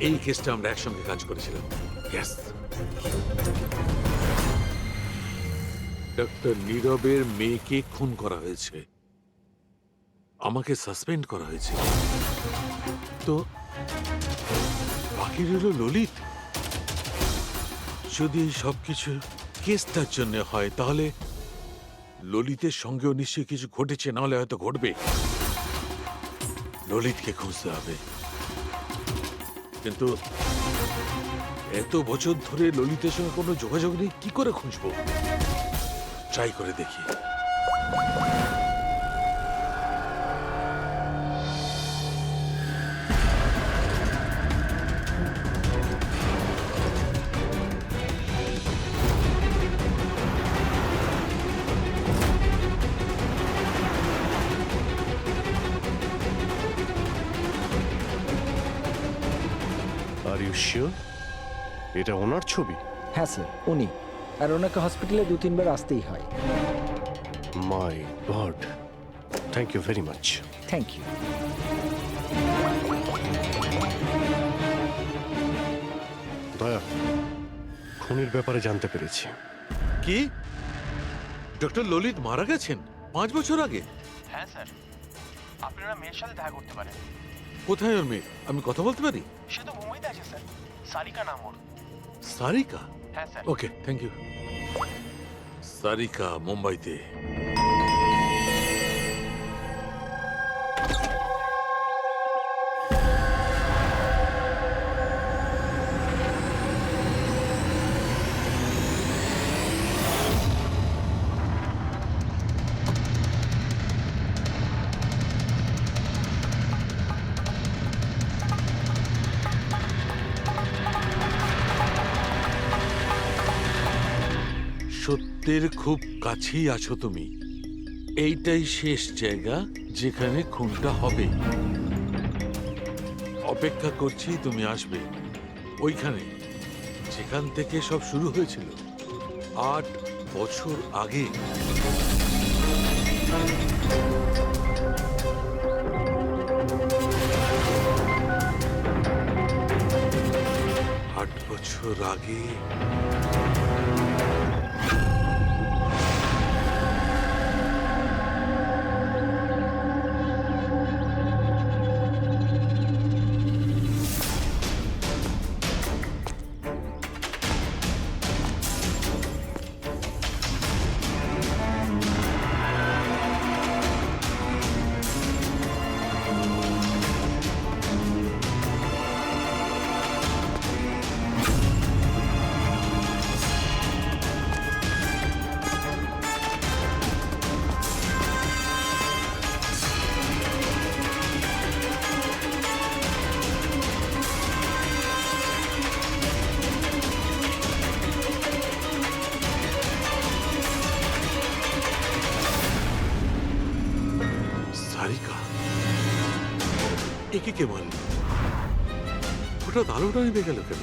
এই কেসটা আমরা একসঙ্গে কাজ করেছিলাম। Yes. ডক্টর নীরবের মেয়েকে খুন করা হয়েছে, আমাকে সাসপেন্ড করা হয়েছে, তো বাকি রইল ললিত। যদি এই সবকিছু কেসটার জন্য হয় তাহলে ললিতের সঙ্গেও নিশ্চয়ই কিছু ঘটেছে, না হলে হয়তো ঘটবে। ললিতকে খুঁজতে হবে, কিন্তু এত বছর ধরে ললিতের সঙ্গে কোনো যোগাযোগ নেই, কি করে খুঁজবো? ট্রাই করে দেখি। আর ইউ শিওর এটা ওনার ছবি? হ্যাঁ স্যার, উনি। আর ওনাকে হসপিটালে 2-3 বার আসতেই হয়। My god, thank you very much. Thank you. Daya, খুনির ব্যাপারে জানতে পেরেছি। কি ডক্টর ললিত মারা গেছেন 5 বছর আগে? হ্যাঁ স্যার, আপনারা মেয়ের সাথে দেখা করতে পারেন। কোথায় ওর মেয়ে? আমি কথা বলতে পারি? সে তো মুম্বাইতে আছে স্যার, সারিকা নাম ওর। সারিকা? হ্যাঁ sir. Okay, thank you. Sarika মুম্বাইতে। সত্যের খুব কাছেই আছো তুমি। এইটাই শেষ জায়গা যেখানে খুনটা হবে। অপেক্ষা করছি তুমি আসবে, ওইখানে যেখান থেকে সব শুরু হয়েছিল 8 বছর আগে। আট বছর আগে সারিকা একে কে মারল? হঠাৎ আলোটা নিভে গেল কেন?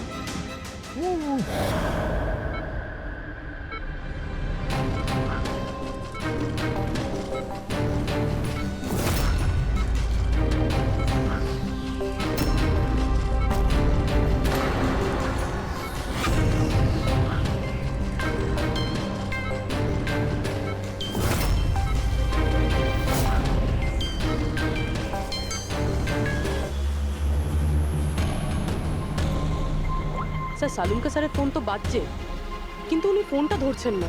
স্যার, সালুনকা স্যারের ফোন তো বাজছে, কিন্তু উনি ফোনটা ধরছেন না।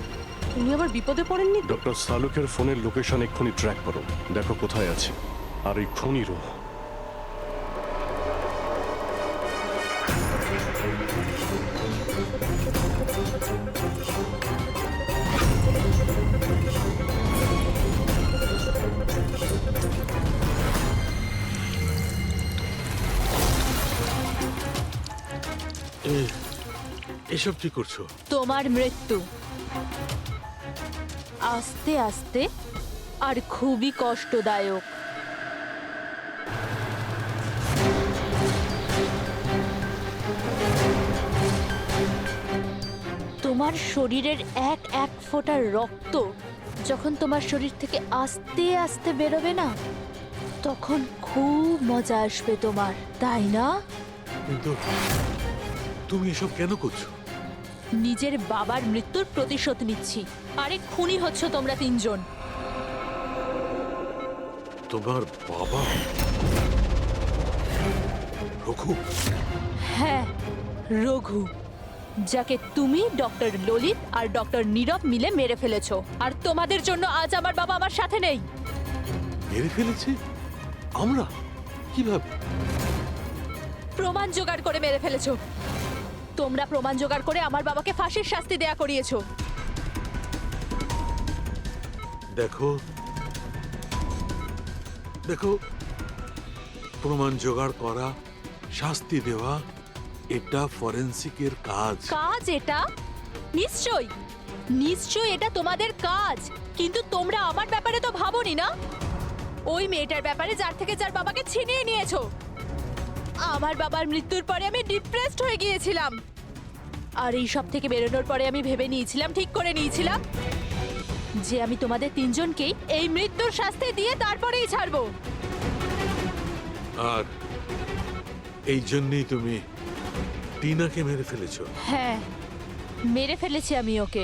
উনি আবার বিপদে পড়েননি তো? ডক্টর সালুকের ফোনের লোকেশন এক্ষুনি ট্র্যাক করো, দেখো কোথায় আছে। আর এই খুনিরও। এসব কি করছো? তোমার মৃত্যু আস্তে আস্তে আর খুবই কষ্টদায়ক। তোমার শরীরের এক এক ফোঁটা রক্ত যখন তোমার শরীর থেকে আস্তে আস্তে বেরোবে না, তখন খুব মজা আসবে তোমার, তাই না? কিন্তু তুমি এসব কেন করছো? নিজের বাবার মৃত্যুর প্রতিশোধ নিচ্ছি। আরে খুনি হচ্ছ তোমরা তিনজন। তোমার বাবা রঘু? হ্যাঁ, রঘু, যাকে তুমি, ডক্টর ললিত আর ডক্টর নীরব মিলে মেরে ফেলেছো। আর তোমাদের জন্য আজ আমার বাবা আমার সাথে নেই। মেরে ফেলেছে? আমরা? কিভাবে? প্রমাণ জোগাড় করে মেরে ফেলেছো। তোমরা প্রমাণ জোগাড় করে আমার বাবাকে ফাঁসির শাস্তি দেয়া করিয়েছো। দেখো দেখো, প্রমাণ জোগাড় করা, শাস্তি দেওয়া, এটা ফরেন্সিকের কাজ। কাজ এটা? নিশ্চয়ই নিশ্চয়ই এটা তোমাদের কাজ, কিন্তু তোমরা আমার ব্যাপারে তো ভাবোনি না। ওই মেয়েটার ব্যাপারে যার থেকে যার বাবাকে ছিনিয়ে নিয়েছো। আমার বাবার মৃত্যুর পরে আমি ডিপ্রেসড হয়ে গিয়েছিলাম। আর এই সব থেকে বেরোনোর পরে আমি ভেবে নিয়েছিলাম, ঠিক করে নিয়েছিলাম যে আমি তোমাদের তিনজনকেই এই মৃত্যুর শাস্তি দিয়ে তারপরেই ছাড়বো। আর এই জন্যই তুমি টিনাকে মেরে ফেলেছো? হ্যাঁ, মেরে ফেলেছি আমি ওকে,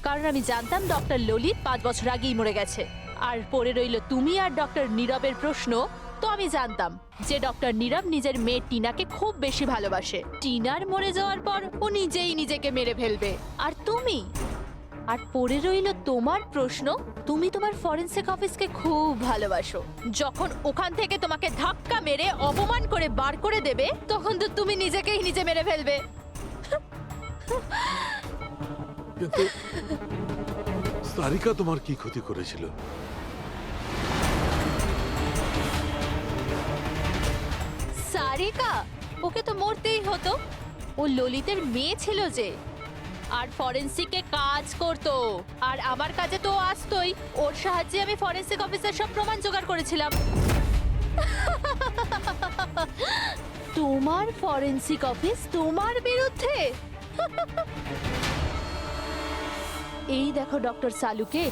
কারণ আমি জানতাম ডক্টর ললিত 5 বছর আগেই মরে গেছে। আর পড়ে রইল তুমি আর ডক্টর নীরবের প্রশ্ন। তো আমি জানতাম যে ডক্টর নীরব নিজের মেয়ে টিনাকে খুব বেশি ভালোবাসে। টিনার মরে যাওয়ার পর ও নিজেই নিজেকে মেরে ফেলবে। আর তুমি, আর পড়ে রইল তোমার প্রশ্ন, তুমি তোমার ফরেনসিক অফিসকে খুব ভালোবাসো। যখন ওখান থেকে তোমাকে ধাক্কা মেরে অপমান করে বার করে দেবে, তখন তো তুমি নিজেকেই নিজে মেরে ফেলবে। কিন্তু সারিকা তোমার কি ক্ষতি করেছিল? সারিকা? ওকে তো মরতেই হতো। ও ললিতের মেয়ে ছিল যে, আর ফরেনসিকে কাজ করতো। আর আমার কাজে তো ও আসতোই। ওর সাহায্যে আমি ফরেনসিক অফিসের সব প্রমাণ জোগাড় করেছিলাম। তোমার ফরেনসিক অফিস তোমার বিরুদ্ধে? এই দেখো ডক্টর সালুকে,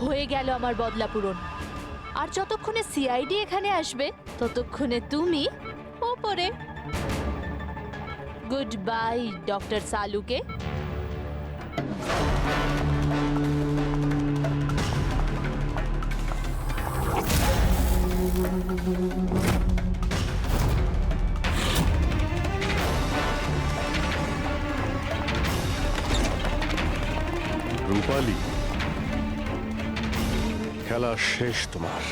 হয়ে গেল আমার বদলা পূরণ। আর যতক্ষণে সিআইডি এখানে আসবে, ততক্ষণে তুমি ওপরে। গুড বাই ডক্টর সালুকে। রূপালী, খেলা শেষ তোমার।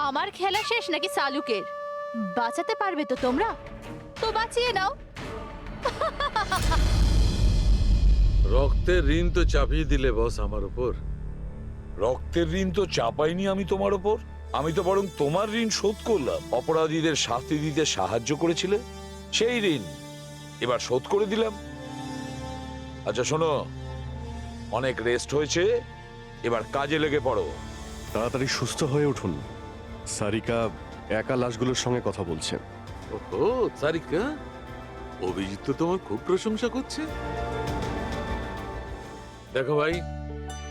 আমার খেলা শেষ নাকি সালুকের? বাঁচাতে পারবে তো তোমরা? তো বাঁচিয়ে নাও। রক্তের ঋণ তো চাপিয়ে দিলে বস আমার উপর। রক্তের ঋণ তো চাপাইনি আমি তোমার ওপর, আমি তো বরং তোমার ঋণ শোধ করলাম। অপরাধীদের শাস্তি দিতে সাহায্য করেছিলে, সেই ঋণ এবার শোধ করে দিলাম। আচ্ছা শোনো, অনেক রেস্ট হয়েছে, এবার কাজে লেগে পড়ো। তাড়াতাড়ি সুস্থ হয়ে উঠুন। সারিকা একা লাশগুলোর সঙ্গে কথা বলছে। ওহো, সারিকা, অভিজিৎ তো তোমার খুব প্রশংসা করছে। দেখো ভাই,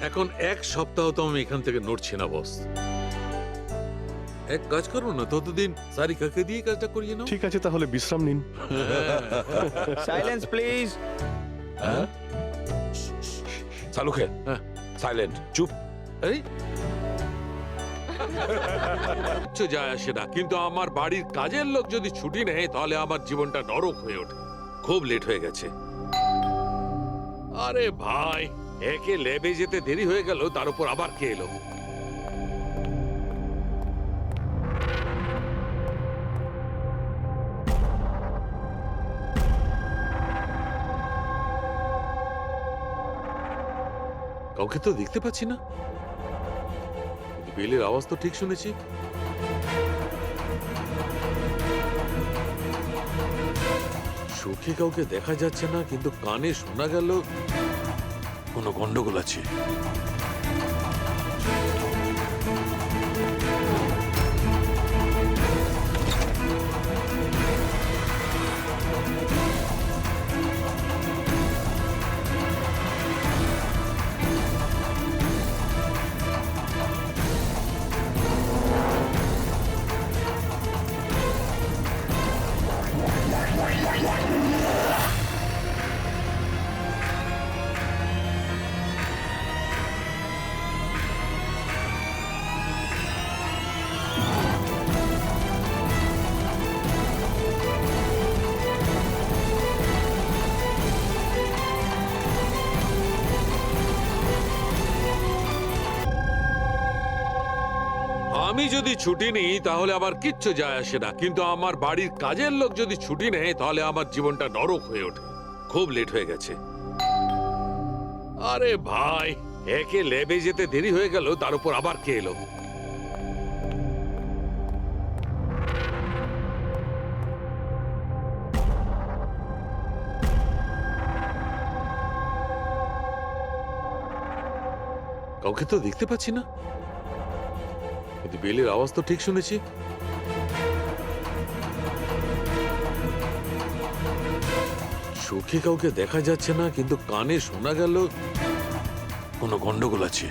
এখন 1 সপ্তাহ তো আমি এখান থেকে নড়ছি না বস। এক কাজ করো না, ততদিন সারিকাকে দিয়ে কাজটা করিয়ে নাও। ঠিক আছে, তাহলে বিশ্রাম নিন। Silence please. হ্যাঁ? সালুকে, হ্যাঁ। সাইলেন্ট, চুপ। এই কিচ্ছু যায় আসে না, কিন্তু আমার বাড়ির কাজের লোক যদি ছুটি নেয়, তাহলে আমার জীবনটা নরক হয়ে ওঠে। খুব লেট হয়ে গেছে। আরে ভাই, একে লেবে যেতে দেরি হয়ে গেল, তার উপর আবার কে এলো? কাউকে তো দেখতে পাচ্ছি না। বেলের আওয়াজ তো ঠিক শুনেছি। চোখে কাউকে দেখা যাচ্ছে না, কিন্তু কানে শোনা গেল কোনো গন্ডগোল আছে। আমি যদি ছুটি নিই তাহলে আবার কিচ্ছু যায় আসে না, কিন্তু আমার বাড়ির কাজের লোক যদি ছুটি নেয় তাহলে আমার জীবনটা নরক হয়ে ওঠে। খুব লেট হয়ে গেছে। আরে ভাই, একে ল্যাবে যেতে দেরি হয়ে গেল, তার উপর আবার কে এলো? কাউকে তো দেখতে পাচ্ছি না, কিন্তু বেলের আওয়াজ তো ঠিক শুনেছি। চোখে কাউকে দেখা যাচ্ছে না, কিন্তু কানে শোনা গেল কোনো গন্ডগোল আছে।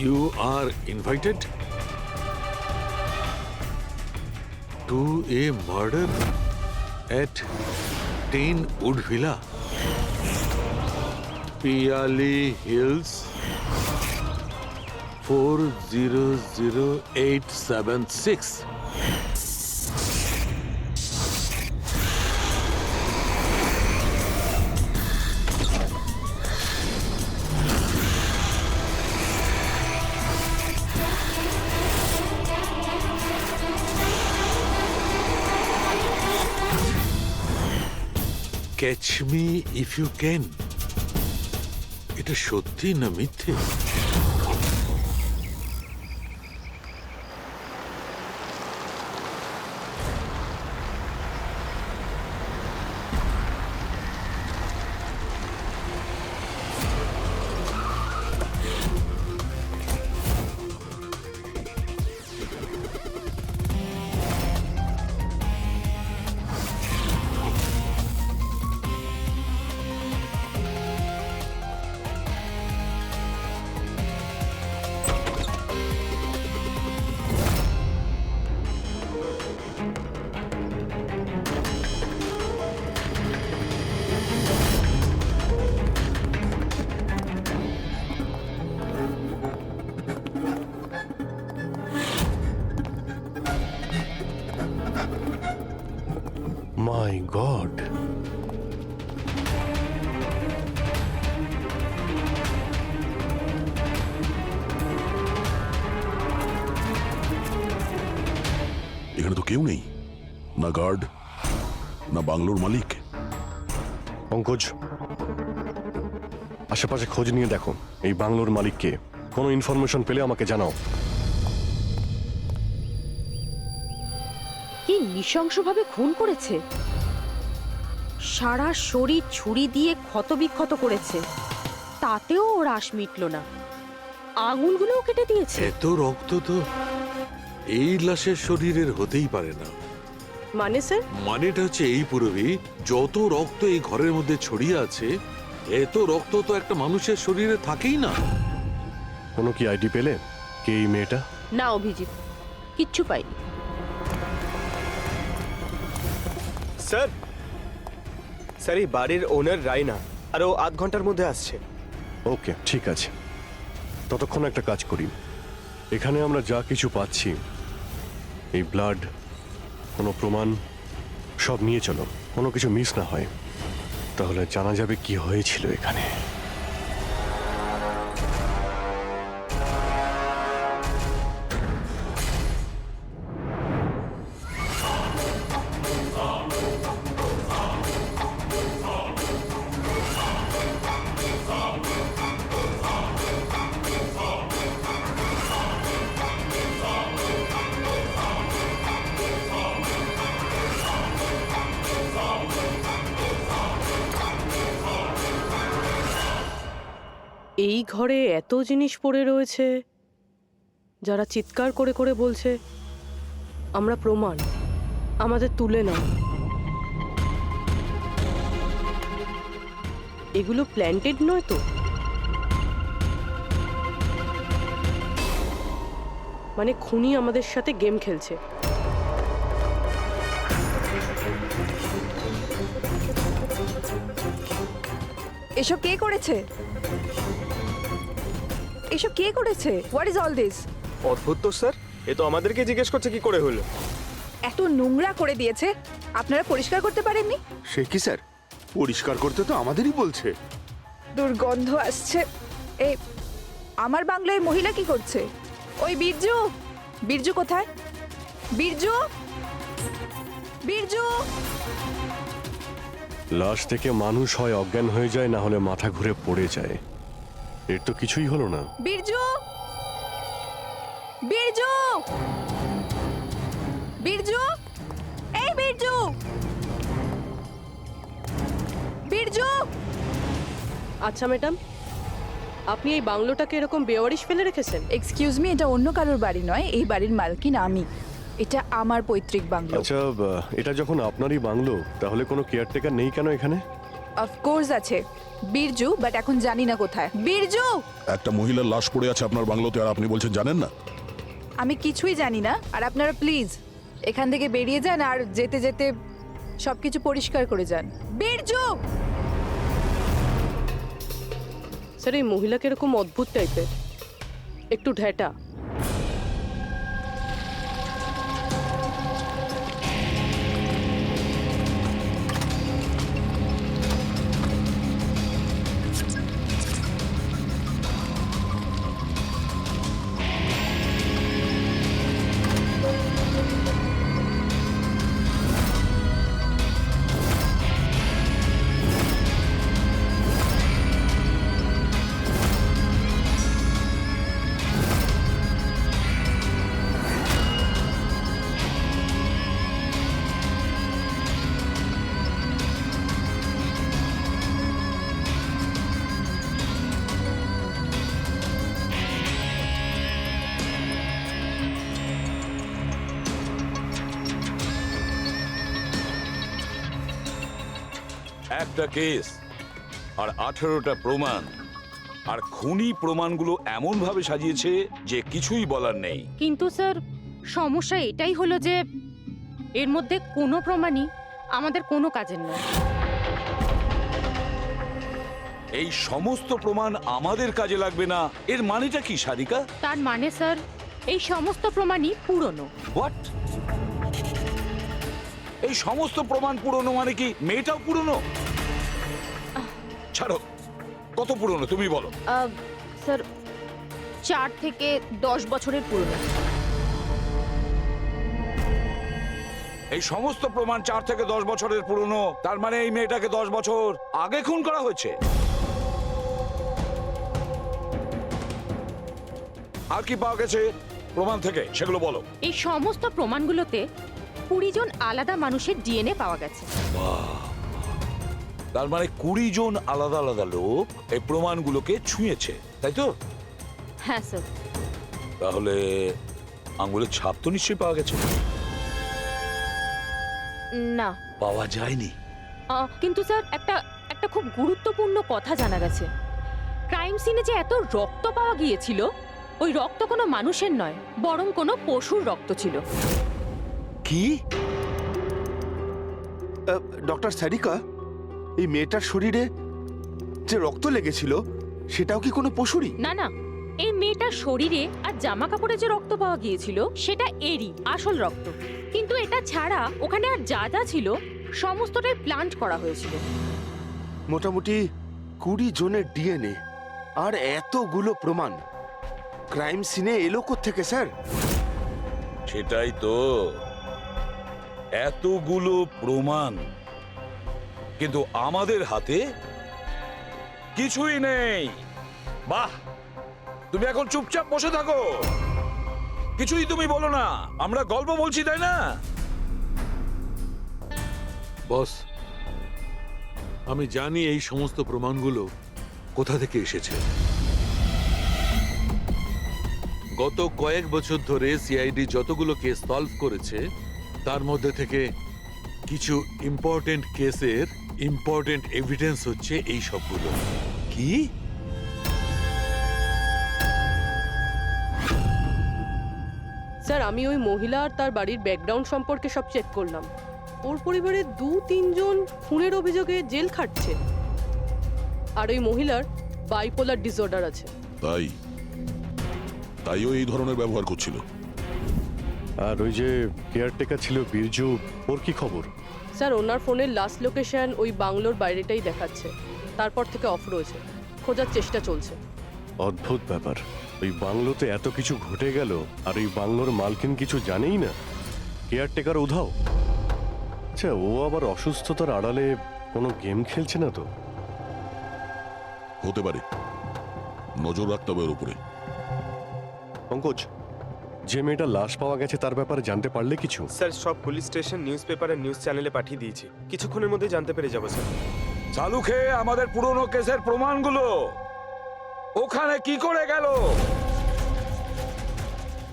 You are invited to a murder at 10 Wood Villa, Piali Hills, 400876. Catch me if you can. এটা সত্যি না মিথ্যে? মাই গড, এখানে তো কেউ নেই, না গার্ড না বাংলোর মালিক। পঙ্কজ, আশেপাশে খোঁজ নিয়ে দেখো এই বাংলোর মালিককে। কোনো ইনফরমেশন পেলে আমাকে জানাও। কি নৃশংসভাবে খুন করেছে, সারা শরীর ছুরি দিয়ে ক্ষতবিক্ষত করেছে, তাতেও ওর আশ মিটল না, আঙুলগুলোও কেটে দিয়েছে। এত রক্ত তো এই লাশের শরীরের হতেই পারে না। মানে স্যার? মানেটা হচ্ছে এই পুরবি, যত রক্ত এই ঘরের মধ্যে ছড়িয়ে আছে, এত রক্ত তো একটা মানুষের শরীরে থাকেই না। কোনো কি আইডি পেলে কে এই মেয়েটা? না অভিজিৎ, কিচ্ছু পাইনি। স্যার, স্যার এই বাড়ির ওনার রায়না, আর ও আধ ঘন্টার মধ্যে আসছে। ওকে, ঠিক আছে। ততক্ষণ একটা কাজ করি, এখানে আমরা যা কিছু পাচ্ছি, এই ব্লাড, কোনো প্রমাণ, সব নিয়ে চলো, কোনো কিছু মিস না হয়, তাহলে জানা যাবে কি হয়েছিল এখানে। এই ঘরে এত জিনিস পড়ে রয়েছে, যারা চিৎকার করে করে বলছে আমরা প্রমাণ, আমাদের তুলে নাও। এগুলো প্ল্যান্টেড নয় তো? মানে খুনি আমাদের সাথে গেম খেলছে। এসব কে করেছে? এসব কে করেছে? What is all this? অদ্ভুত তো স্যার, এ তো আমাদেরকে জিজ্ঞেস করছে কি করে হলো। এত নোংরা করে দিয়েছে, আপনারা পরিষ্কার করতে পারেননি? সে কি স্যার, পরিষ্কার করতে তো আমাদেরই বলছে। দুর্গন্ধ আসছে। এই আমার বাংলায় মহিলা কি করছে? ওই বীরজু, বীরজু কোথায়? বীরজু, বীরজু! লাশ থেকে মানুষ হয় অজ্ঞান হয়ে যায়, না হলে মাথা ঘুরে পড়ে যায়। এর তো কিছুই হলো না। বীরজু, বীরজু, বীরজু, এই বীরজু, বীরজু! আচ্ছা ম্যাডাম, আপনি এই বাংলোটাকে এরকম বেওয়ারিশ ফেলে রেখেছেন? এক্সকিউজ মি, এটা অন্য কারোর বাড়ি নয়, এই বাড়ির মালকিন আমি। এটা আমার পৈতৃক বাংলো। আচ্ছা, এটা যখন আপনারই বাংলো, তাহলে কোনো কেয়ারটেকার নেই কেন এখানে? অফকোর্স আছে, বীরজু, বাট এখন জানি না কোথায়। বীরজু! একটা মহিলার লাশ পড়ে আছে আপনার বাংলোতে, আর আপনি বলছেন জানেন না? আমি কিছুই জানি না, আর আপনারা প্লিজ এখান থেকে বেরিয়ে যান, আর যেতে যেতে সবকিছু পরিষ্কার করে যান। বীরজু! স্যার, এই মহিলাকে এরকম অদ্ভুত টাইপের, একটু ঢ্যাটা। একটা কেস আর 18টা প্রমাণ, আর খুনি প্রমাণগুলো এমন ভাবে সাজিয়েছে যে কিছুই বলার নেই। কিন্তু স্যার, সমস্যা এটাই হলো যে এর মধ্যে কোনো প্রমাণই আমাদের কোনো কাজের নয়। এই সমস্ত প্রমাণ আমাদের কাজে লাগবে না, এর মানেটা কি সারিকা? তার মানে স্যার, এই সমস্ত প্রমাণই পুরনো। হোয়াট? এই সমস্ত প্রমাণ পুরনো মানে কি মেয়েটাও পুরনো? ছাড়ো, কত পুরনো তুমি বলো? স্যার, 4 থেকে 10 বছরের পুরনো। এই সমস্ত প্রমাণ 4 থেকে 10 বছরের পুরনো, তার মানে এই মেয়েটাকে 10 বছর আগে খুন করা হয়েছে। আর কি পাওয়া গেছে প্রমাণ থেকে, সেগুলো বলো। এই সমস্ত প্রমাণগুলোতে 20 জন আলাদা মানুষের ডিএনএ পাওয়া গেছে। তার মানে 20 জন আলাদা আলাদা লোক এই প্রমাণগুলোকে ছুঁয়েছে, তাই তো? হ্যাঁ স্যার। তাহলে আঙ্গুলের ছাপ তো নিশ্চয়ই পাওয়া গেছে। না, পাওয়া যায়নি। কিন্তু স্যার, একটা খুব গুরুত্বপূর্ণ কথা জানা গেছে। ক্রাইম সিনে যে এত রক্ত পাওয়া গিয়েছিল, ওই রক্ত কোনো মানুষের নয়, বরং কোনো পশুর রক্ত ছিল। কি? ডক্টর সারিকা, এই মেয়েটার শরীরে যে রক্ত লেগেছিল সেটাও কি কোনো পশুরই? না না, এই মেয়েটার শরীরে আর জামা কাপড়ে যে রক্ত পাওয়া গিয়েছিল সেটা এরই আসল রক্ত। কিন্তু এটা ছাড়া ওখানে আর যা যা ছিল সমস্তটাই প্লান্ট করা হয়েছিল। মোটামুটি 20 জনের ডিএনএ আর এতগুলো প্রমাণ ক্রাইম সিনে এলো কোত্থেকে স্যার? সেটাই তো, এতগুলো প্রমাণ, কিন্তু আমাদের হাতে কিছুই নেই। বাহ, তুমি এখন চুপচাপ বসে থাকো, কিছুই তুমি বলো না, আমরা গল্প বলছি, তাই না? বস, আমি জানি এই সমস্ত প্রমাণগুলো কোথা থেকে এসেছে। গত কয়েক বছর ধরে সিআইডি যতগুলো কেস সলভ করেছে তার মধ্যে থেকে কিছু ইম্পর্টেন্ট কেসের ইম্পর্টেন্ট এভিডেন্স হচ্ছে এই সবগুলো। কি? স্যার আমি ওই মহিলা আর তার বাড়ির ব্যাকগ্রাউন্ড সম্পর্কে সব চেক করলাম। ওর পরিবারে 2-3 জন খুনের অভিযোগে জেল খাটছে, আর ওই মহিলার বাইপোলার ডিসঅর্ডার আছে। তাইও এই ধরনের ব্যবহার করছিল। আর ওই যে কেয়ারটেকার ছিল বীরজু, ওর কি খবর? স্যার ওনার ফোনের লাস্ট লোকেশন ওই বাংলোর বাইরেটাই দেখাচ্ছে, তারপর থেকে অফ রয়েছে, খোঁজার চেষ্টা চলছে। অদ্ভুত ব্যাপার, ওই বাংলোতে এত কিছু ঘটে গেল আর ওই বাংলোর মালকিন কিছু জানেই না। কেয়ারটেকার উধাও। আচ্ছা, ও আবার অসুস্থতার আড়ালে কোনো গেম খেলছে না তো? হতে পারে, নজর রাখতে হবে ওর উপরে। পঙ্কজ, যে মেয়েটা লাশ পাওয়া গেছে তার ব্যাপারে জানতে পারলে কিছু? স্যার সব পুলিশ স্টেশন, নিউজ পেপার আর নিউজ চ্যানেলে পাঠিয়ে দিয়েছি, কিছুক্ষণের মধ্যে জানতে পেরে যাবো স্যার। চালু খেয়ে আমাদের পুরনো কেসের প্রমাণগুলো ওখানে কি করে গেল?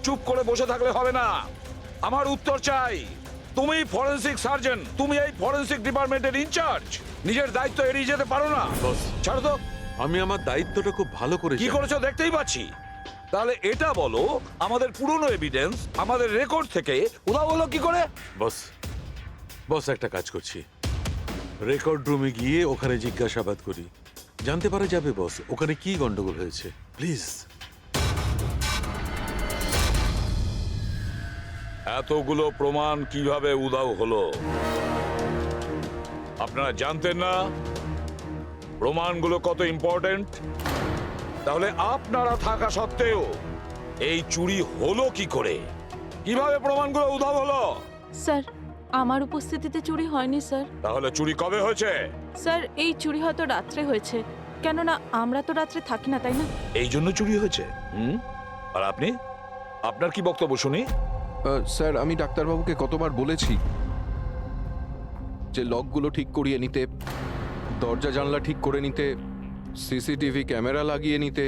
চুপ করে বসে থাকলে হবে না, আমার উত্তর চাই। তুমি ফরেনসিক সার্জন, তুমি এই ফরেনসিক ডিপার্টমেন্টের ইনচার্জ, নিজের দায়িত্ব এড়িয়ে যেতে পারো না। বস, ছাড়ো তো। আমি আমার দায়িত্বটা খুব ভালো করে কি জানি। করেছো দেখতেই পাচ্ছি। তাহলে এটা বলো, আমাদের পুরনো এভিডেন্স আমাদের রেকর্ড থেকে উধাও হলো কি করে? বস একটা কাজ করছি, রেকর্ড রুমে গিয়ে ওখানে জিজ্ঞাসাবাদ করি, জানতে পারা যাবে বস ওখানে কি গন্ডগোল হয়েছে। প্লিজ। এতগুলো প্রমাণ কিভাবে উধাও হলো আপনারা জানতেন না? প্রমাণগুলো কত ইম্পর্টেন্ট। তাহলে আপনারা থাকা সত্ত্বেও এই চুরি হলো কি করে? কিভাবে প্রমাণগুলো উধাও হলো? স্যার আমার উপস্থিতিতে চুরি হয়নি স্যার। তাহলে চুরি কবে হয়েছে? স্যার এই চুরি হয়তো রাত্রে হয়েছে, কেননা আমরা তো রাত্রে থাকি না, তাই না? এই জন্য চুরি হয়েছে। আর আপনি, আপনার কি বক্তব্য শুনি? স্যার আমি ডাক্তারবাবুকে কতবার বলেছি যে লকগুলো ঠিক করিয়ে নিতে, দরজা জানলা ঠিক করে নিতে, সিসিটিভি ক্যামেরা লাগিয়ে নিতে,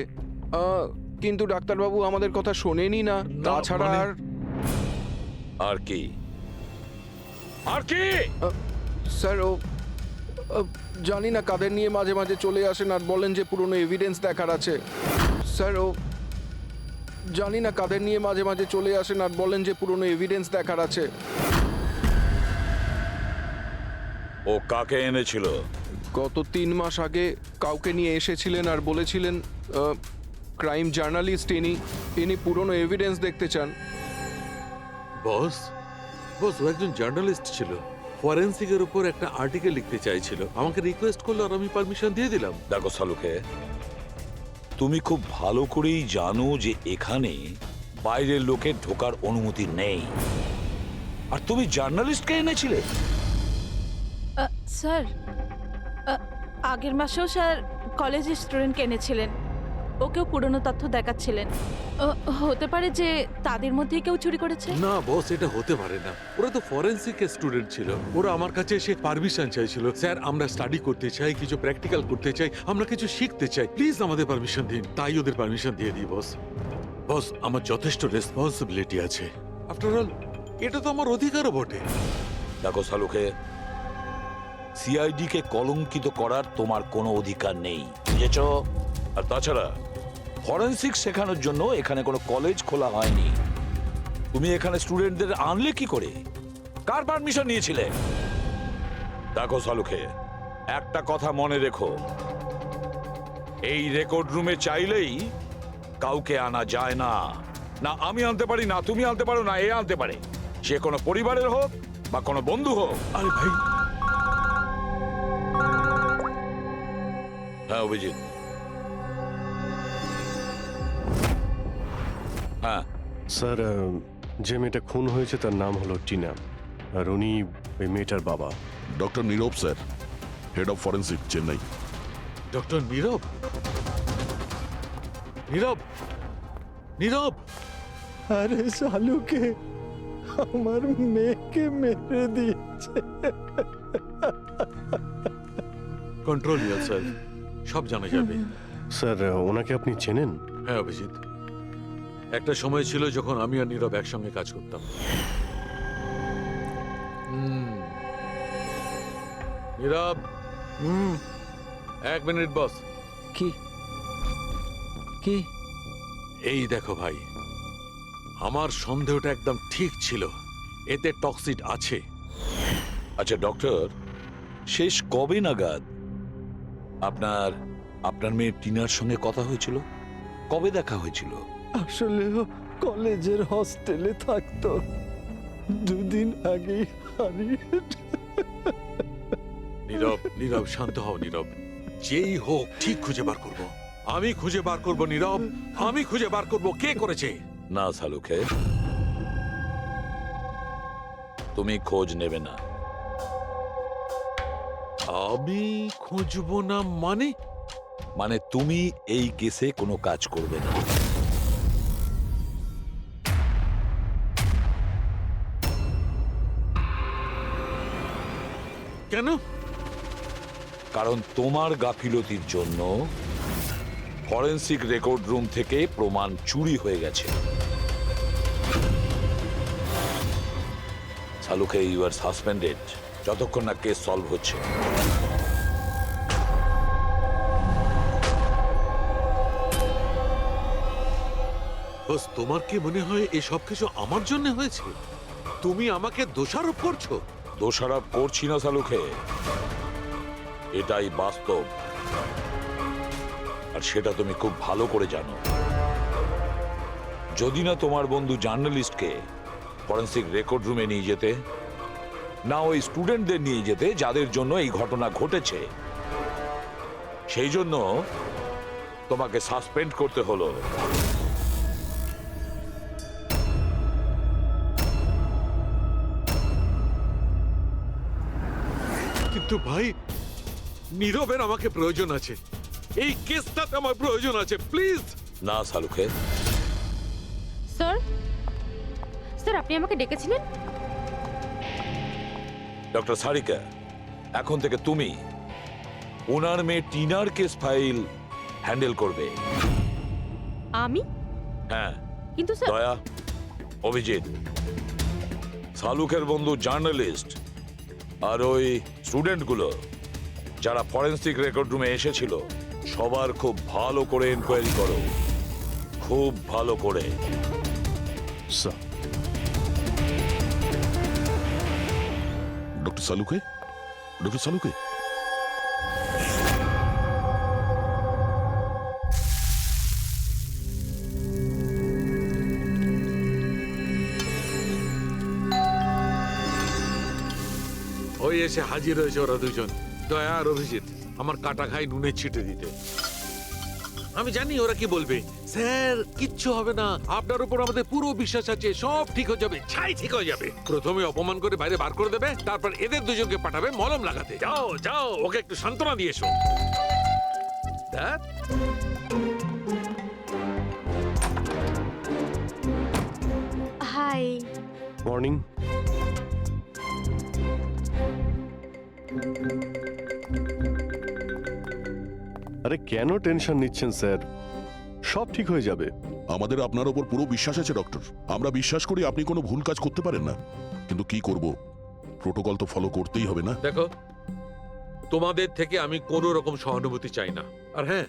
কিন্তু ডাক্তারবাবু আমাদের কথা শোনেনি না। তাছাড়া আর কি? আর কি? স্যার ও জানি না কাদের নিয়ে মাঝে মাঝে চলে আসেন আর বলেন যে পুরনো এভিডেন্স দেখার আছে। স্যার ও জানি না কাদের নিয়ে মাঝে মাঝে চলে আসেন আর বলেন যে পুরনো এভিডেন্স দেখার আছে। ও কাকে এনেছিল? গত 3 মাস আগে কাউকে নিয়ে এসেছিলেন আর বলেছিলেন ক্রাইম জার্নালিস্ট ইনি পুরনো এভিডেন্স দেখতে চান। বস ও একজন জার্নালিস্ট ছিল, ফরেনসিকের উপর একটা আর্টিকেল লিখতে চাইছিল, আমাকে রিকোয়েস্ট করলো আর আমি পারমিশন দিয়ে দিলাম। দেখো সালুকে, তুমি খুব ভালো করেই জানো যে এখানে বাইরের লোকের ঢোকার অনুমতি নেই, আর তুমি জার্নালিস্টকে এনেছিলে। স্যার আগের মাসেও স্যার কলেজের স্টুডেন্টকে এনেছিলেন, ওকেও পুরনো তথ্য দেখাচ্ছিলেন। হতে পারে যে তাদের মধ্যেই কেউ চুরি করেছে। না বস, এটা হতে পারে না, ওরা তো ফরেনসিক স্টুডেন্ট ছিল, ওরা আমার কাছে এসে পারমিশন চাইছিল, স্যার আমরা স্টাডি করতে চাই, কিছু প্র্যাকটিক্যাল করতে চাই, আমরা কিছু শিখতে চাই, প্লিজ আমাদের পারমিশন দিন। তাই ওদের পারমিশন দিয়ে দিই বস। বস আমার যথেষ্ট রেসপন্সিবিলিটি আছে, আফটার অল এটা তো আমার অধিকারও বটে। দেখো সালুকে, সিআইডি কে কলঙ্কিত করার তোমার কোনো অধিকার নেই, বুঝেছ? আর তাছাড়া ফরেনসিক শেখানোর জন্য এখানে কোনো কলেজ খোলা হয়নি। তুমি এখানে স্টুডেন্টদের আনলে কি করে? কার পারমিশন নিয়েছিলে? দেখো সালুকে, একটা কথা মনে রেখো, এই রেকর্ড রুমে চাইলেই কাউকে আনা যায় না। না আমি আনতে পারি, না তুমি আনতে পারো, না এ আনতে পারে, সে কোনো পরিবারের হোক বা কোনো বন্ধু হোক। আরে ভাই। হ্যাঁ অভিজিৎ। হ্যাঁ স্যার, যে মেয়েটা খুন হয়েছে তার নাম হলো টিনা, আর উনি ওই মেয়েটার বাবা। Doctor Neerav sir, head of forensic, Chennai. Doctor Neerav? Neerav, Neerav! আরে শালুকে আমার মেয়েকে মেরে দিয়েছে। কন্ট্রোল ইয়োরসেলফ, সব জানা যাবে। স্যার ওনাকে আপনি চেনেন? হ্যাঁ অভিজিৎ, একটা সময় ছিল যখন আমি আর নীরব একসঙ্গে কাজ করতাম। নীরব, 1 মিনিট বস। কি কি এই দেখো ভাই, আমার সন্দেহটা একদম ঠিক ছিল, এতে টক্সিড আছে। আচ্ছা ডক্টর, শেষ কবে নাগাদ আপনার আপনার মেয়ে টিনার সঙ্গে কথা হয়েছিল? কবে দেখা হয়েছিল? আসলে ও কলেজের হস্টেলে থাকতো, 2 দিন আগেই হারিয়ে। নীরব, নীরব, শান্ত হও নীরব। যেই হোক ঠিক খুঁজে বার করব। আমি খুঁজে বার করব নীরব, আমি খুঁজে বার করব কে করেছে। না সালুকে, তুমি খোঁজ নেবে না। আমি খুঁজবো না মানে? মানে তুমি এই কেসে কোনো কাজ করবে না। কেন? কারণ তোমার গাফিলতির জন্য ফরেনসিক রেকর্ড রুম থেকে প্রমাণ চুরি হয়ে গেছে। সালুকে, ইউ আর সাসপেন্ডেড যতক্ষণ না কেস সলভ হচ্ছে। বস, তোমার কি মনে হয় এই সব কিছু আমার জন্য হয়েছে? তুমি আমাকে দোষারোপ করছো। দোষারোপ করছি না সালুকে, এটাই বাস্তব, আর সেটা তুমি খুব ভালো করে জানো। যদি না তোমার বন্ধু জার্নালিস্টকে ফরেনসিক রেকর্ড রুমে নিয়ে যেতে, না ওই স্টুডেন্টদের নিয়ে যেতে যাদের জন্য এই ঘটনা ঘটেছে, সেই জন্য তোমাকে সাসপেন্ড করতে হলো। কিন্তু ভাই, নীরবের আমাকে প্রয়োজন আছে, এই কেসটাতে আমার প্রয়োজন আছে, প্লিজ। না সালুকে। স্যার, স্যার আপনি আমাকে ডেকেছিলেন? ডক্টর সারিকা, এখন থেকে তুমি ওনার মেয়ে টিনার কেস ফাইল হ্যান্ডেল করবে। আমি? হ্যাঁ। কিন্তু স্যার, দয়া, অভিজিৎ, সালুকের বন্ধু জার্নালিস্ট আর ওই স্টুডেন্টগুলো যারা ফরেনসিক রেকর্ড রুমে এসেছিল, সবার খুব ভালো করে এনকোয়ারি করো, খুব ভালো করে। স্যার। ডক্টর সালুকে, ডক্টর সালুকে, ওই এসে হাজির হয়েছে ওরা দুজন, দয়া আর অভিজিৎ, আমার কাটা খাই নুনের ছিটে দিতে। আমি জানি ওরা কি বলবে, স্যার কিচ্ছু হবে না, আপনার উপর আমাদের পুরো বিশ্বাস আছে, সব ঠিক হয়ে যাবে, ছাই ঠিক হয়ে যাবে। প্রথমে অপমান করে বাইরে বার করে দেবে, তারপর এদের দুজনকে পাঠাবে মলম লাগাতে। যাও যাও, ওকে একটু সান্ত্বনা দিয়ে এসো। ধ্যাৎ। হাই। মর্নিং। আরে কেন টেনশন নিচ্ছেন স্যার, সব ঠিক হয়ে যাবে। আমাদের আপনার ওপর পুরো বিশ্বাস আছে ডক্টর। আমরা বিশ্বাস করি আপনি কোনো ভুল কাজ করতে পারেন না, কিন্তু কি করব, প্রোটোকল তো ফলো করতেই হবে না। দেখো, তোমাদের থেকে আমি কোনো রকম সহানুভূতি চাই না, আর হ্যাঁ,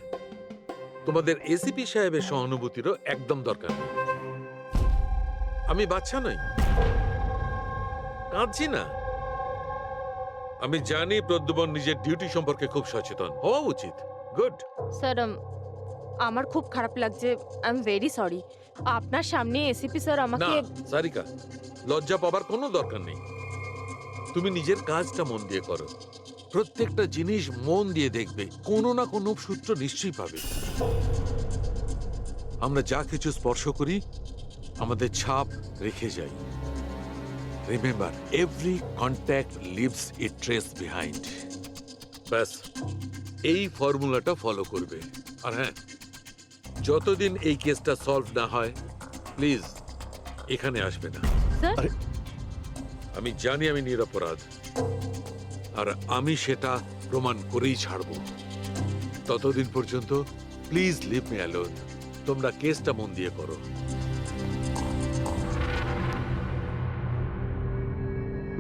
তোমাদের এসিপি সাহেবের সহানুভূতিরও একদম দরকার নেই। আমি বাচ্চা নই, কাঁদছি না। আমি জানি প্রদ্যুমন নিজের ডিউটি সম্পর্কে খুব সচেতন হওয়া উচিত। গুড। স্যার, আমার খুব খারাপ লাগছে, আই এম ভেরি সরি। আপনার সামনে এসিপি স্যার না আমাকে। সারিকা, লজ্জা পাবার কোনো দরকার নেই। তুমি নিজের কাজটা মন দিয়ে করো, প্রত্যেকটা জিনিস মন দিয়ে দেখবে, কোনো না কোনো সূত্র নিশ্চয়ই পাবে। আমরা যা কিছু স্পর্শ করি আমাদের ছাপ রেখে যাই। রিমেম্বার, এভরি কন্ট্যাক্ট লিভস এ ট্রেস বিহাইন্ড। ব্যাস, এই ফর্মুলাটা ফলো করবে। আর হ্যাঁ, যতদিন এই কেসটা সলভ না হয়, প্লিজ এখানে আসবে না। স্যার, আমি জানি আমি নিরপরাধ, আর আমি সেটা প্রমাণ করেই ছাড়ব। ততদিন পর্যন্ত প্লিজ লিভ মি অ্যালোন। তোমরা কেসটা মন দিয়ে করো।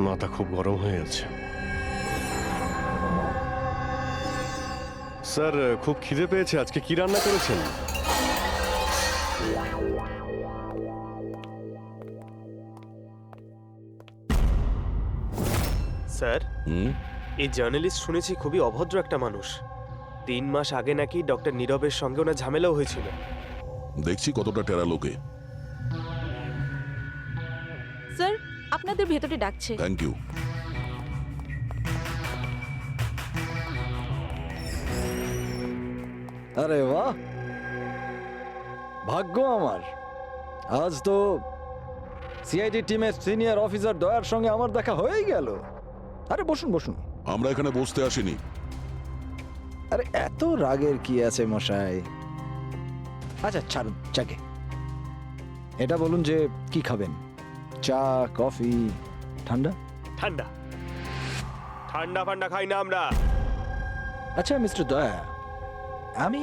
মাথা খুব গরম হয়ে আছে। স্যার, খুব খিদে পেয়েছে। আজকে কি রান্না করেছেন? স্যার, হুম? এই জার্নালিস্ট শুনেছি খুবই অভদ্র একটা মানুষ। 3 মাস আগে নাকি ডক্টর নীরবের সঙ্গে ওনার ঝামেলাও হয়েছিল। দেখছি কতটা টেরা লোকে। স্যার, আপনাদের ভেতরে ডাকছে। Thank you. আরে বাহ, ভাগ্য আমার, আজ তো সিআইডি টিমের সিনিয়র অফিসার দয়ার সঙ্গে আমার দেখা হয়েই গেল। আরে বসুন বসুন। আমরা এখানে বসতে আসিনি। আরে এত রাগের কি আছে মশাই? আচ্ছা ছাড়ুন চাকে। এটা বলুন যে কি খাবেন, চা, কফি, ঠান্ডা? ঠান্ডা ঠান্ডা ফান্ডা খাই না আমরা। আচ্ছা মিস্টার দয়া, আমি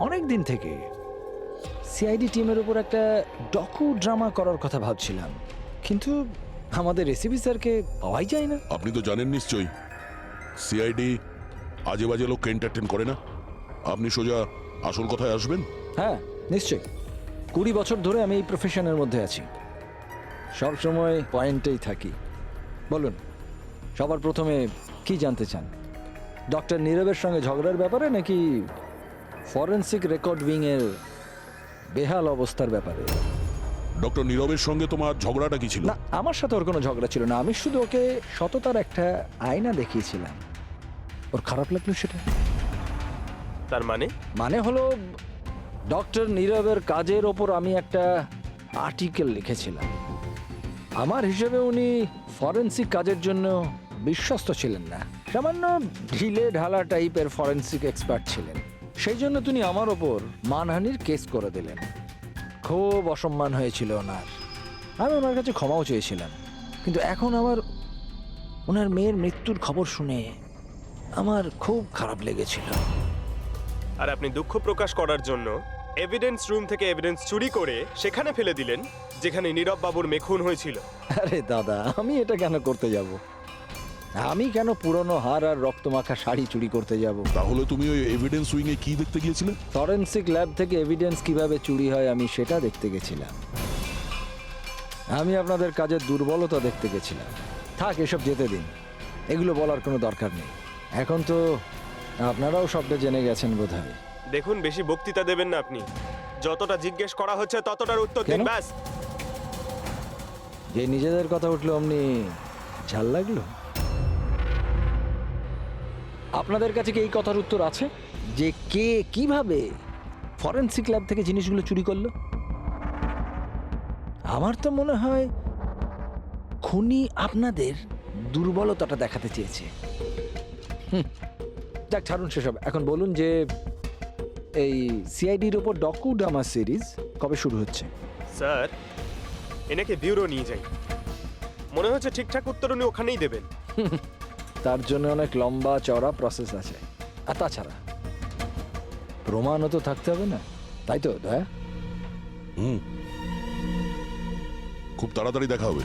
অনেক দিন থেকে সিআইডি টিমের উপর একটা ডকু ড্রামা করার কথা ভাবছিলাম, কিন্তু আমাদের এসিপি স্যারকে পাওয়াই যায় না। আপনি তো জানেন নিশ্চয়ই সিআইডি আজে বাজে লোককে এন্টারটেন করে না। আপনি সোজা আসল কথায় আসবেন। হ্যাঁ নিশ্চয়ই, 20 বছর ধরে আমি এই প্রফেশনের মধ্যে আছি, সব সময় পয়েন্টেই থাকি। বলুন, সবার প্রথমে কি জানতে চান? ডক্টর নীরবের সঙ্গে ঝগড়ার ব্যাপারে নাকি ফরেনসিক রেকর্ড উইং এর বেহাল অবস্থার ব্যাপারে? ডক্টর নীরবের সঙ্গে তোমার ঝগড়াটা কি ছিল? না, আমার সাথে ওর কোনো ঝগড়া ছিল না। আমি শুধু ওকে সততার একটা আয়না দেখিয়েছিলাম। ওর খারাপ লাগলো সেটা। তার মানে? মানে হলো ডক্টর নীরবের কাজের ওপর আমি একটা আর্টিকেল লিখেছিলাম। আমার হিসেবে উনি ফরেনসিক কাজের জন্য বিশ্বস্ত ছিলেন না, সামান্য ঢিলে ঢালা টাইপের ফরেনসিক এক্সপার্ট ছিলেন। সেই জন্য তিনি আমার ওপর মানহানির কেস করে দিলেন। খুব অসম্মান হয়েছিল ওনার। আমি ওনার কাছে ক্ষমাও চেয়েছিলাম, কিন্তু এখন ওনার মেয়ের মৃত্যুর খবর শুনে আমার খুব খারাপ লেগেছিল। আর আপনি দুঃখ প্রকাশ করার জন্য এভিডেন্স রুম থেকে এভিডেন্স চুরি করে সেখানে ফেলে দিলেন যেখানে নীরব বাবুর মেয়ে খুন হয়েছিল। আরে দাদা, আমি এটা কেন করতে যাব? আমি কেন পুরনো হার আর রক্তমাখা শাড়ি চুরি করতে যাব? তাহলে তুমি ওই এভিডেন্স উইং এ কি দেখতে গিয়েছিলে? ফরেনসিক ল্যাব থেকে এভিডেন্স কিভাবে চুরি হয় আমি সেটা দেখতে গেছিলাম। আমি আপনাদের কাজের দুর্বলতা দেখতে গেছিলাম। থাক, এসব যেতে দিন, এগুলো বলার কোনো দরকার নেই। এখন তো আপনারাও সবটা জেনে গেছেন বোধহয়। দেখুন, বেশি বক্তৃতা দেবেন না আপনি। যতটা জিজ্ঞেস করা হচ্ছে ততটার উত্তর দিন, কেন? ব্যাস। যে নিজেদের কথা উঠলো অমনি ঝাল লাগলো? আপনাদের কাছে কি এই কথার উত্তর আছে যে কে কিভাবে ফরেনসিক ল্যাব থেকে জিনিসগুলো চুরি করলো? আমার তো মনে হয় খুনি আপনাদের দুর্বলতাটা দেখাতে চেয়েছে। যাক, ছাড়ুন সেসব। এখন বলুন যে এই সিআইডির ওপর ডকু ড্রামা সিরিজ কবে শুরু হচ্ছে? স্যার, এনাকে ব্যুরো নিয়ে যাই। মনে হচ্ছে ঠিকঠাক উত্তর উনি ওখানেই দেবেন। তার জন্য অনেক লম্বা চওড়া প্রসেস আছে। আর তাছাড়া প্রমাণও তো থাকতে হবে না, তাই তো দয়া? খুব তাড়াতাড়ি দেখা হবে।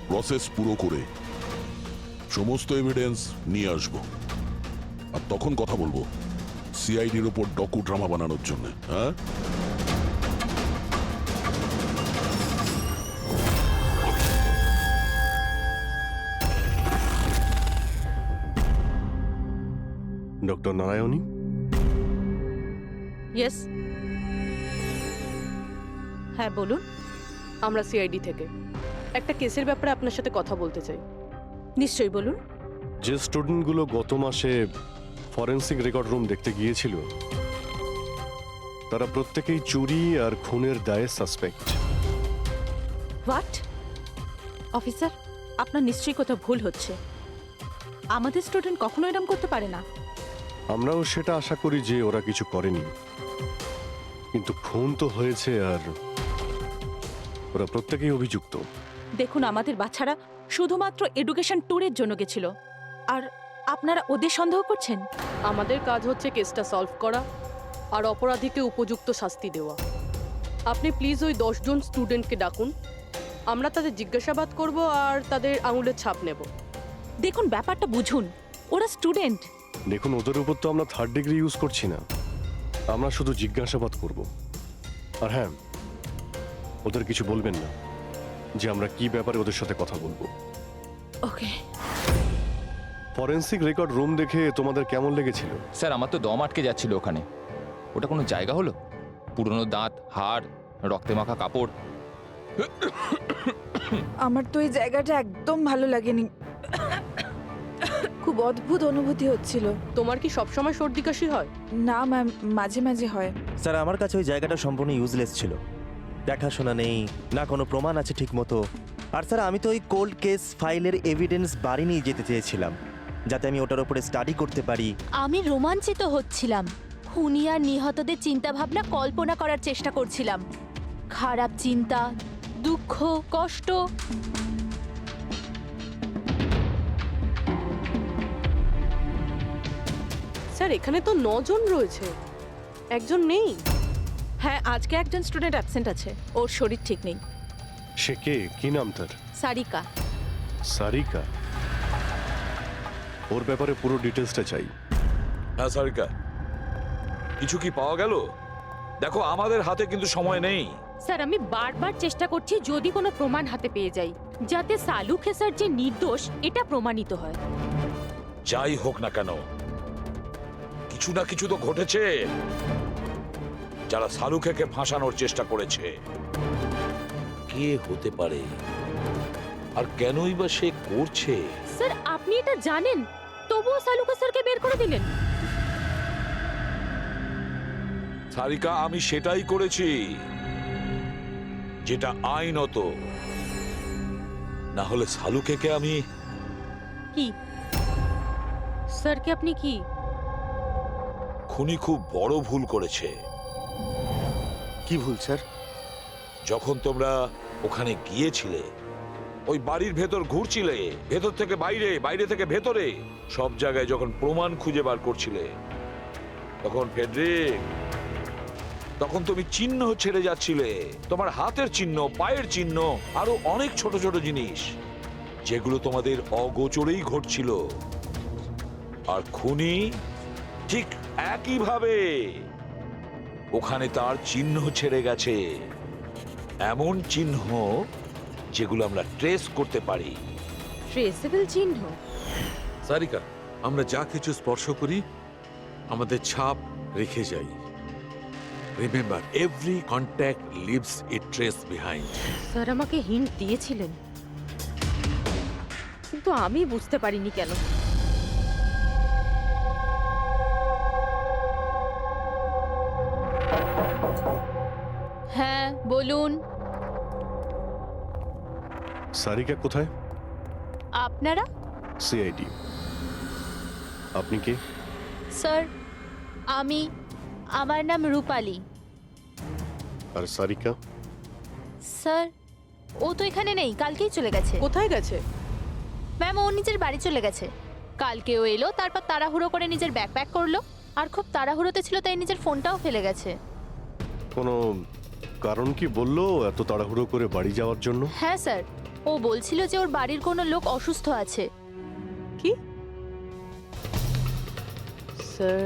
প্রসেস পুরো করে সমস্ত এভিডেন্স নিয়ে আসবো, আর তখন কথা বলবো সিআইডির ওপর ডকু ড্রামা বানানোর জন্য। হ্যাঁ, ডক্টর নারায়ণী, ইয়েস, হ্যাঁ বলুন। আমরা সিআইডি থেকে একটা কেসের ব্যাপারে আপনার সাথে কথা বলতে চাই। নিশ্চয়ই বলুন। যে স্টুডেন্টগুলো গত মাসে ফরেনসিক রেকর্ড রুম দেখতে গিয়েছিল তারা প্রত্যেকেই চুরি আর খুনের দায়ে সাসপেক্ট। হোয়াট? অফিসার, আপনার নিশ্চয়ই কোথাও ভুল হচ্ছে। আমাদের স্টুডেন্ট কখনো এরকম করতে পারে না। আমরাও সেটা আশা করি যে ওরা কিছু করেনি, কিন্তু খুন তো হয়েছে আর ওরা প্রত্যেকেই অভিযুক্ত। দেখুন, আমাদের বাচ্চারা শুধুমাত্র এডুকেশন ট্যুরের জন্য গেছিল, আর আপনারা ওদের সন্দেহ করছেন? আমাদের কাজ হচ্ছে কেসটা সলভ করা আর অপরাধীকে উপযুক্ত শাস্তি দেওয়া। আপনি প্লিজ ওই 10 জন স্টুডেন্টকে ডাকুন আমরা তাদের জিজ্ঞাসাবাদ করব আর তাদের আঙুলের ছাপ নেব। দেখুন ব্যাপারটা বুঝুন, ওরা স্টুডেন্ট। দেখুন, ওদের উপর তো আমরা 3rd ডিগ্রি ইউজ করছি না, আমরা শুধু জিজ্ঞাসাবাদ করব। আর হ্যাঁ, ওদের কিছু বলবেন না যে আমরা কি ব্যাপারে ওদের সাথে কথা বলবো। ওকে ফরেন্সিক রেকর্ড রুম দেখে তোমাদের কেমন লেগেছিল? স্যার আমার তো দম আটকে যাচ্ছিল ওখানে। ওটা কোনো জায়গা হলো? পুরনো দাঁত, হাড়, রক্তে মাখা কাপড়। আমার তো এই জায়গাটা একদম ভালো লাগেনি, খুব অদ্ভুত অনুভূতি হচ্ছিল। তোমার কি সবসময় সর্দি কাশি হয়? না ম্যাম, মাঝে মাঝে হয়। স্যার আমার কাছে ওই জায়গাটা সম্পূর্ণ ইউজলেস ছিল, দেখাশোনা নেই, না কোনো প্রমাণ আছে ঠিক মতো। আর স্যার আমি তো ওই কোল্ড কেস ফাইলের এভিডেন্স বাড়ি নিয়ে যেতে চেয়েছিলাম, যাতে আমি ওটার উপরে স্টাডি করতে পারি। আমি রোমাঞ্চিত হচ্ছিলাম, খুনি আর নিহতদের চিন্তাভাবনা কল্পনা করার চেষ্টা করছিলাম। খারাপ চিন্তা, দুঃখ, কষ্ট। স্যার এখানে তো 9 জন রয়েছে, একজন নেই। হ্যাঁ, আজকে একজন স্টুডেন্ট অ্যাবসেন্ট আছে, ওর শরীর ঠিক নেই। সে কে? কি নাম তার? সারিকা। সারিকা? ওর ব্যাপারে পুরো ডিটেলসটা চাই। হ্যাঁ সারিকা, কিছু কি পাওয়া গেল? দেখো আমাদের হাতে কিন্তু সময় নেই। স্যার আমি বারবার চেষ্টা করছি যদি কোনো প্রমাণ হাতে পেয়ে যাই, যাতে সালু খেসার যে নির্দোষ এটা প্রমাণিত হয়। যাই হোক না কেন, কিছু না কিছু তো ঘটেছে। যারা সালুখেকে ফাঁসানোর চেষ্টা করেছে, কে হতে পারে আর কেনই বা সে করছে? স্যার আপনি এটা জানেন, তবুও সালু খেসারকে বের করে দিলেন। সারিকা, আমি সেটাই করেছি যেটা আইনত। না হলে সালুখেকে আমি কি স্যার, কি আপনি কি? খুনি খুব বড় ভুল করেছে। কি ভুল স্যার? যখন তোমরা ওখানে গিয়েছিলে, ওই বাড়ির ভেতর ঘুরছিলে, ভেতর থেকে বাইরে, বাইরে থেকে ভেতরে, সব জায়গায় যখন প্রমাণ খুঁজে বার করছিলে, তখন ফেডরিক, তখন তুমি চিহ্ন ছেড়ে যাচ্ছিলে, তোমার হাতের চিহ্ন, পায়ের চিহ্ন, আরো অনেক ছোট ছোট জিনিস, যেগুলো তোমাদের অগোচরেই ঘটছিল। আর খুনি ঠিক একইভাবে ওখানে তার চিহ্ন ছেড়ে গেছে, এমন চিহ্ন যেগুলো আমরা ট্রেস করতে পারি। ট্রেসেবল চিহ্ন? সারিকা, আমরা যা কিছু স্পর্শ করি আমাদের ছাপ রেখে যাই। রিমেম্বার, এভরি কন্ট্যাক্ট লিভস এ ট্রেস বিহাইন্ড। স্যার আমাকে হিন্ট দিয়েছিলেন, কিন্তু আমি বুঝতে পারিনি কেন। হ্যাঁ বলুন, সারিকা কোথায়? আপনারা? সিআইডি। আপনি কে? স্যার আমার নাম রূপালী। আর সারিকা? স্যার ও তো এখানে নেই, কালকেই চলে গেছে। কোথায় গেছে? ম্যাম ও নিজের বাড়ি চলে গেছে। কালকে ও এলো, তারপর তাড়াহুড়ো করে নিজের ব্যাগ প্যাক করলো, আর খুব তাড়াহুড়োতে ছিল তাই নিজের ফোনটাও ফেলে গেছে। কোনো কারণ কি বললো এত তাড়াহুড়ো করে বাড়ি যাওয়ার জন্য? হ্যাঁ স্যার, ও বলছিল যে ওর বাড়ির কোনো লোক অসুস্থ আছে। কি স্যার?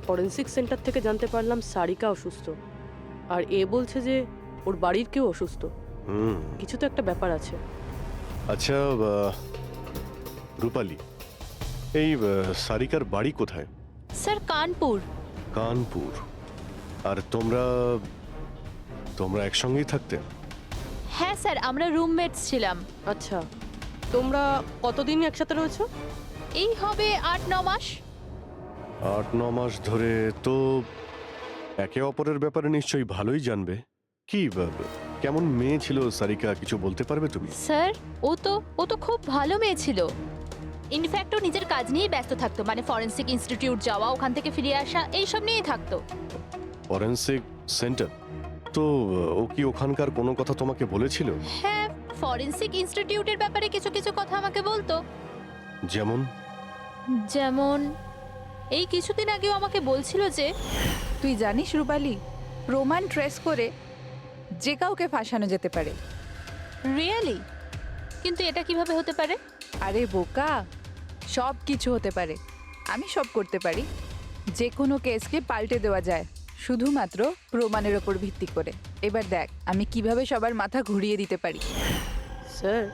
ফরেন্সিক সেন্টার থেকে জানতে পারলাম সারিকা অসুস্থ, আর এ বলছে যে ওর বাড়ির কেউ অসুস্থ। কিছু তো একটা ব্যাপার আছে। আচ্ছা রূপালী, এই সারিকার বাড়ি কোথায়? স্যার কানপুর। কানপুর? আর তোমরা একসঙ্গেই থাকতে? হ্যাঁ স্যার, আমরা রুমমেটস ছিলাম। আচ্ছা, তোমরা কতদিন একসাথে রয়েছো? এই হবে 8-9 মাস। 8-9 মাস ধরে তো একে অপরের ব্যাপারে নিশ্চয়ই ভালোই জানবে। কি কেমন মেয়ে ছিল সারিকা, কিছু বলতে পারবে তুমি? স্যার ও তো খুব ভালো মেয়ে ছিল। ইনফ্যাক্ট ও নিজের কাজ নিয়েই ব্যস্ত থাকতো, মানে ফরেন্সিক ইনস্টিটিউট যাওয়া, ওখান থেকে ফিরে আসা, এইসব নিয়েই থাকতো। Forensic centre? তো ও কি ওখানকার কোনো কথা তোমাকে বলেছিল? হ্যাঁ, ফরেন্সিক ইনস্টিটিউটের ব্যাপারে কিছু কিছু কথা আমাকে বলতো। যেমন এই কিছুদিন আগেও আমাকে বলছিল যে, তুই জানিস রূপালী, প্রমাণ ট্রেস করে যে কাউকে ফাঁসানো যেতে পারে, রিয়েলি? কিন্তু এটা কিভাবে হতে পারে? আরে বোকা, সব কিছু হতে পারে। আমি সব করতে পারি। যে কোনো কেসকে পাল্টে দেওয়া যায় শুধুমাত্র প্রমাণের ওপর ভিত্তি করে। এবার দেখ আমি কিভাবে সবার মাথা ঘুরিয়ে দিতে পারি। স্যার,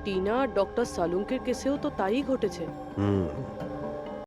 টিনা আর ডক্টর সালুঙ্কের কেসেও তো তাই ঘটেছে। হুম